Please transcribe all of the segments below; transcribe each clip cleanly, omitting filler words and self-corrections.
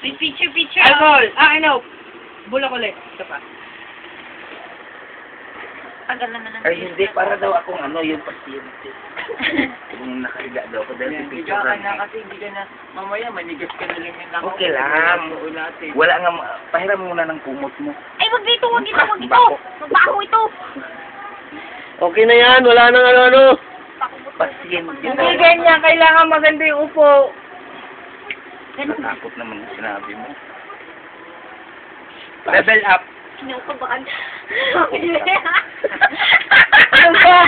Picture. Alcohol. Ano? Bulak ulit. Ito pa. Tagal naman ng Ay, hindi. Para daw akong yung pasyente. Kung nakahiga daw ako dahil Higa pipicture ka na kasi hindi ka na, mamaya manigas ka na lang yung nakaw. Okay lang. Wala nga, pahiram muna ng kumot mo. Ay, wag dito. Bako. Magbaho ito. Okay na yan, wala nang ano. Pasyente. Hindi ganyan. Kailangan maganda yung upo. Natakot naman yung sinabi mo. Level up. Kinukabahan. Ano ba?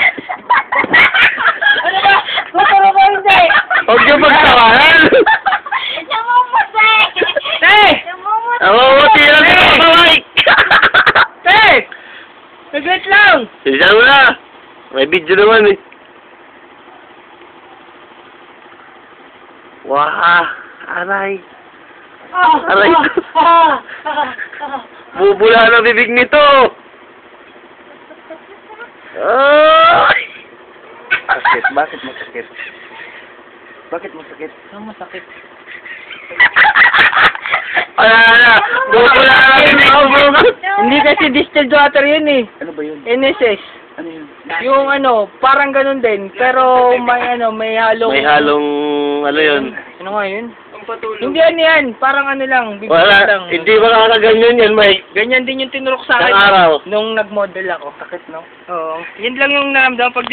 Ano ba? Maturo ko hindi. Huwag niyo magtawanan. Namumutay. Te! Namumutay. Namumuti lang si Papa Mike. Te! Naglit lang. Isa mo na. May video naman eh. Wah, aray. Aray. Bubula na bibig nito. Ay! Sakit. Bakit masakit? Bakit masakit? Ang masakit. Wala na. Bubula na bibig ko, bro. Hindi kasi distilled water yun eh. Ano ba yun? NSS. Ano yun? Yung parang ganun din. Pero may halong... May halong, ano yun. Ano nga yun? Ang patulog. Hindi yan. Parang ano lang. Bibig Wala, lang. hindi makakaganyan yan, Mike. Ganyan din yung tinurok sa akin. Isang araw. Nung nag-model ako. Sakit, no? Oo. Yun lang yung naramdaman pag